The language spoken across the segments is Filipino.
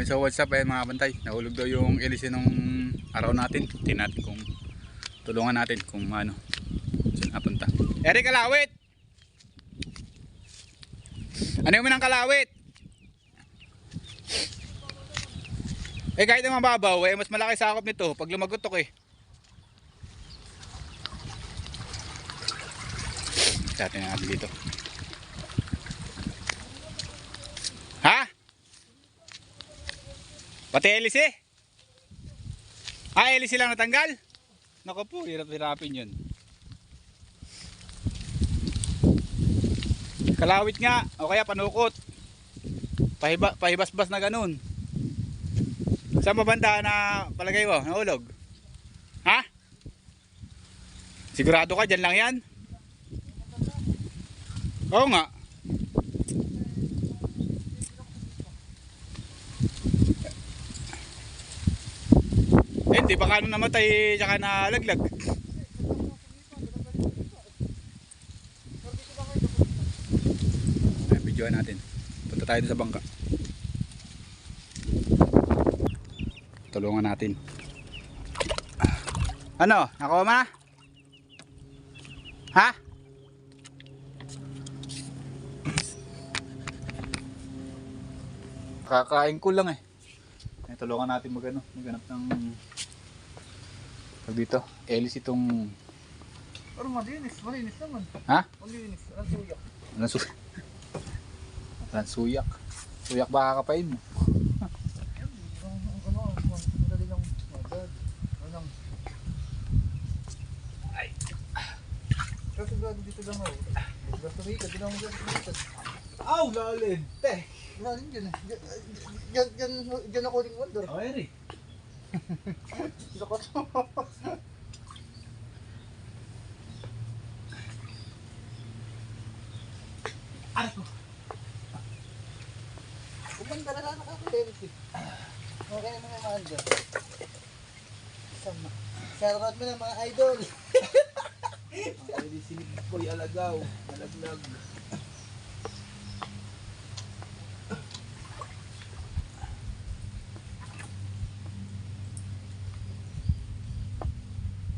So what's up mga bantay, nahulog daw yung hélice nung araw natin. Tingnan natin kung tulungan natin kung ano saan napunta. Eric, kalawit! Ano yung minang kalawit? Eh kahit na mababaw, mas malaki sakop nito pag lumagutok eh. Sa atin natin dito. Ha? Pati hélice? Ah, hélice lang natanggal? Naku po, hirap-hirapin yun. Kalawit nga, o kaya panukot. Pahibas-bas na ganun. Saan mabanda na palagay mo? Nahulog? Ha? Sigurado ka, dyan lang yan? Oo nga. Eh, di ba kano namatay tsaka nalaglag? Ay, videoan natin. Punta tayo sa bangka. Tulungan natin. Ano? Nakuha mo na? Ha? Kakain ko lang eh. Ay, tulungan natin maghanap ng dito. Hélice itong Pero malinis naman. ha? Malinis, ang suyak. Walang suyak. Walang suyak. Suyak ba kakapain mo? Madali lang magad. Anong? Ay. Kasi gado dito lang ako. Basta may ka, di lang magad. Aw, lalim. Teh. Galing dyan eh. Dyan ako ring wonder. Oh, Eri. Lakot mo. Aray ko. Kumanda na lang nakakalimit eh. Okay naman yung mga dyan. Sama. Shoutout mo na mga idol. Ay, si Boy Alagaw. Malaglag.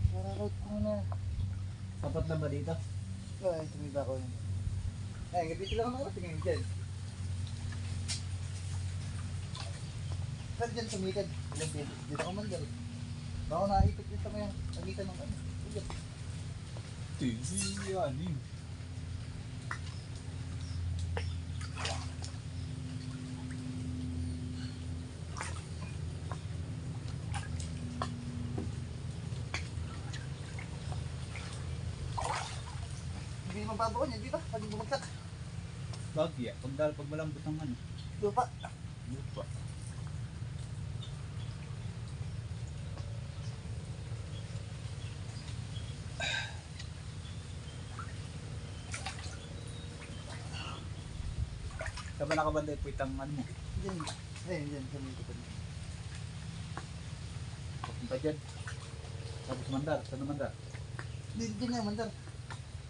Shoutout mo na. Sapat lang ba dito? Ay, tumiba ko yun. Ay, dito lang ako tingin dyan. Saan dyan sumited? Dito ako mandal. Baka naipit din sa mga pagitan ng ano. Ugat. TV yan eh. Hindi mababaw niya, di ba? Pag bumagsak. Bagya. Pag malambot ang ano. Lupa. Lupa. Saan ba nakabanday po itang ano mo? Diyan. Ayun, dyan. Sa may kapatid. Papunta dyan. Sabi sa mandar. Saan na mandar? Diyan na, mandar.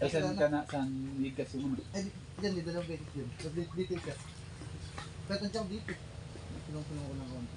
Ay, saan ka na? Saan ligas yung ano? Ay, dyan, dito lang beses dyan. So, dito ka. Kaya tansya ko dito. Tulong-tulong ko lang konti.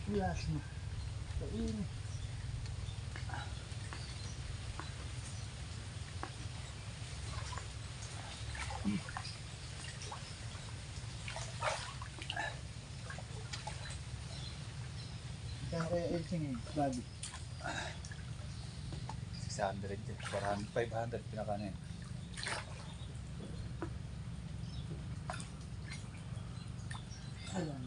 Bilas mo. Kain. Kaya kaya Elsing eh, babi. 600 dyan. 400, 500 pinaka na yun. Alam.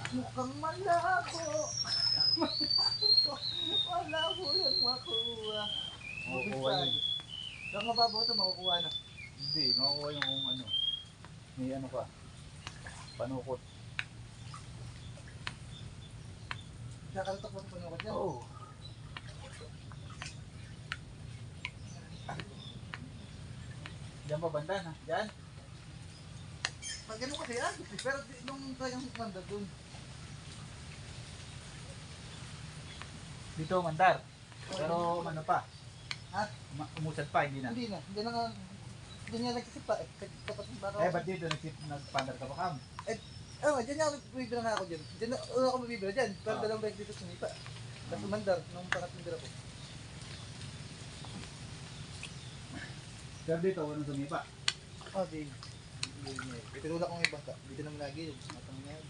Mukhang malabo. Malabo yung makuha. Makukuha yun. Yung mababaw ito, makukuha na. Hindi, makukuha yung kung ano. May ano ka. Panukot. Kakalutok mo ito panukot yan. Oo. Diyan pa banda na. Diyan. Pag ano kasi yan, pero nung talagang mandar dun. Dito mandar. Pero ano pa. Ha? Umusad pa, hindi na. Hindi na. Hindi na nga. Hindi niya nagsisipa. Kapat ng baka. Eh, ba't dito nagpandar ka ba kam? Diyan nga bibira nga ako dyan. Diyan na ako mabibira dyan. Pero Ah. dalawang bike dito sumipa. Tapos umandar nung pangatlong bira ko. Pero dito, walang sumipa. Oh, di. Itinulak ko ng ibang dito naman lagi yun. Matang na yun.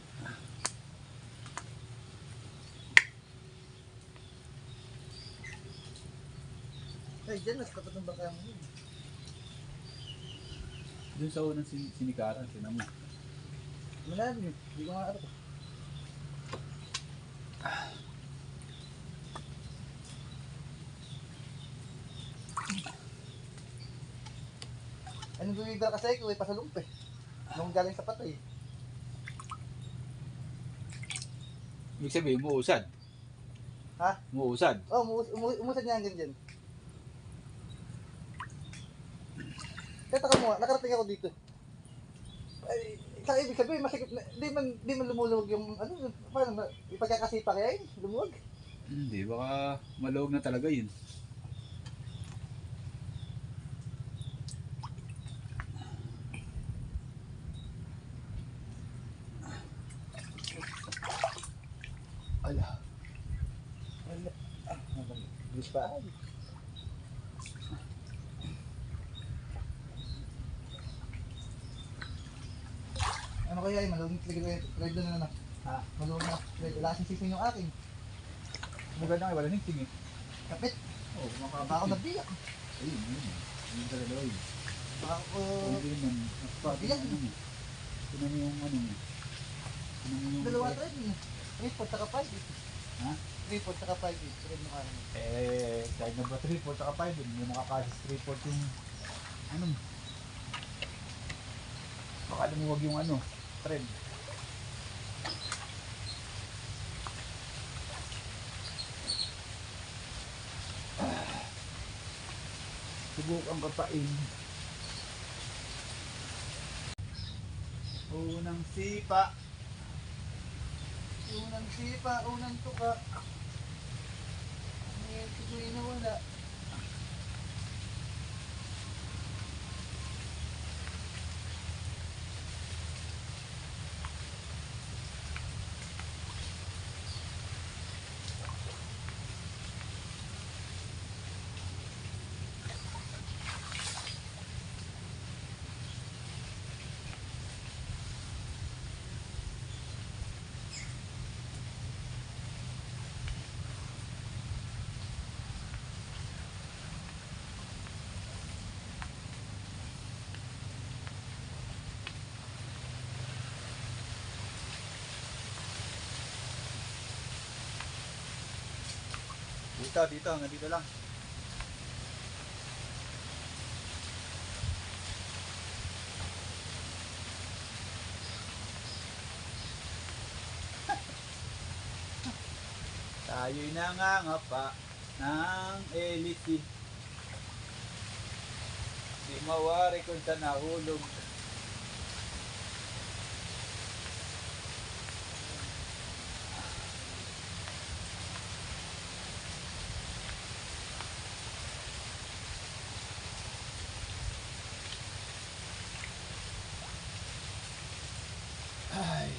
Ay, dyan nas tapat ng baka mo yun. Doon sa unang sinikaran, sinamo. Malalim yun. Hindi ko nga ko. Anong bumibira kasi ko, pasalump eh. Nung galing sa patay. Ibig sabihin, umuusad. Ha? Umuusad. Oh, umusad niya hanggang dyan. Teka mo nga, nakarating ako dito. Ay, sa ibig sabihin, masikip na, di man lumulog yung, ano, parang ipagkakasipa kaya yun, lumuwag. Hindi, baka maluwag na talaga yun. Ala. Ala. Bilis pa. Ano kaya yung malulong trade doon na na? Ha? Malulong na trade. Wala kasing sising yung akin. Maganda nga, wala nang tingin. Kapit. Oo, Baka ako nabiyak. Ayun, ayun. Ayun talaga yun. Baka ako... Hindi naman. Nakapati Biyak. ano mo. Tinan mo yung ano mo. Tinan mo yung... Dalawa trade mo. 3-4 saka 5. Ha? 3-4 saka 5. Trade mo akin. Kahit na ba 3-4 saka 5, hindi makakasis 3-4 yung... Ano mo. Baka lumuwag yung ano. Trend. Subukan ka pa Unang sipa. Unang sipa, unang tuka. Ngayon siguro na wala. Dito, hanggang dito lang. Tayo'y nangangapa ng elisi. Di mawari kung sa nahulog. Ay.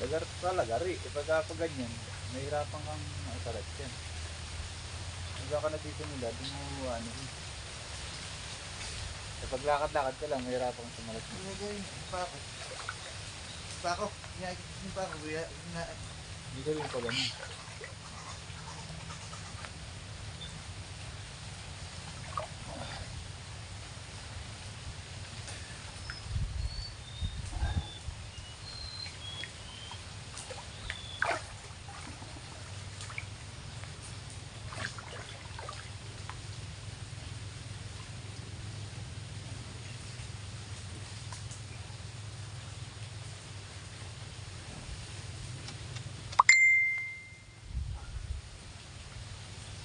Dagar talaga ri, pag ganyan, mahirapan kang makasalat yan. Pagka ka nagsisimula, di mo ano. Kapag lakad-lakad ka lang, mahirapan kang sumalat. Ano gawin? Pako. Pako. Yung parang kuya, Hindi ka rin pa ganun.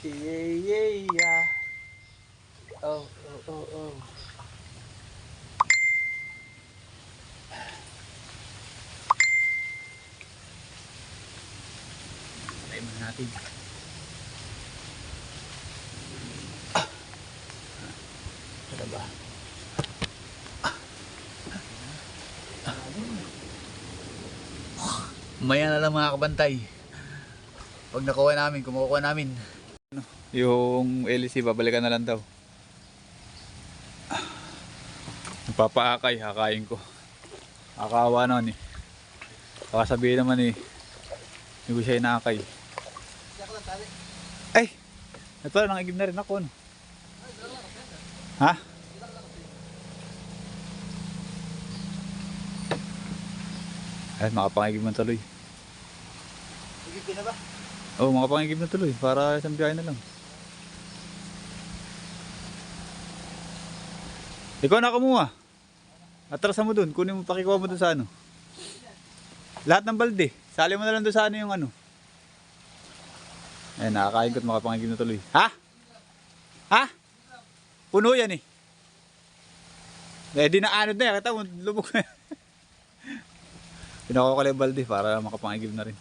Yeah. Oh. Try mo natin. Ito ba? Maya na lang mga kabantay. Pag nakuha namin, kumukuha namin. Yung LC, babalikan na lang daw. Nagpapaakay, hakayin ko. Akawa naman eh. Baka sabihin naman eh, hindi ko siya inakay. Siya ko lang tali. Ay! At pala, nangigib na rin ako. Ano? Ha? Ay, makapangigib na tuloy. Higit ka na ba? Oo, makapangigib na tuloy. Para isang biyahe na lang. Ikaw na kumuha. Atrasan mo dun. Kunin mo, pakikuha mo dun sa ano. Lahat ng balde. Sali mo na lang dun sa ano yung ano. Ayun, nakakain ko at makapangigib na tuloy. Ha? Ha? Puno yan eh. Eh, di na anod na yan. Kita mo, lubog na yan. Pinakuha ko lang yung balde para makapangigib na rin.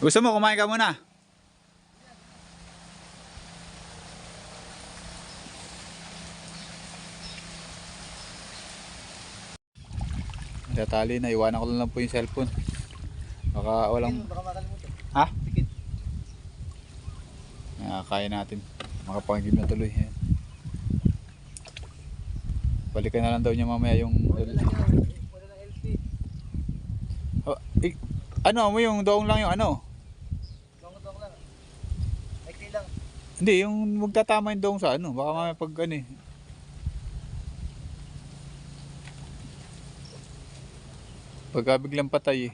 Gusto mo, kumain ka muna. Tatali na, iwanan ko lang po yung cellphone. Baka walang... Baka makalimutan. Ha? Pikit. Kaya natin. Makapangigib na tuloy. Ayan. Balikan na lang daw niya mamaya yung... Wala lang LP. Oh, ano mo yung doong lang yung ano? Dong lang. Ay, lang. Hindi, yung magtatama yung doong sa ano. Baka mamaya pag ano eh. Pagka biglang patay eh.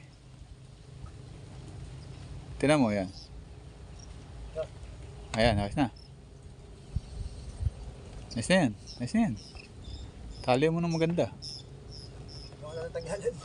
Tinan mo yan. Ayan, ayos na. Ayos na yan. Ayos na yan. Tali mo ng maganda. Wala lang tanggalan.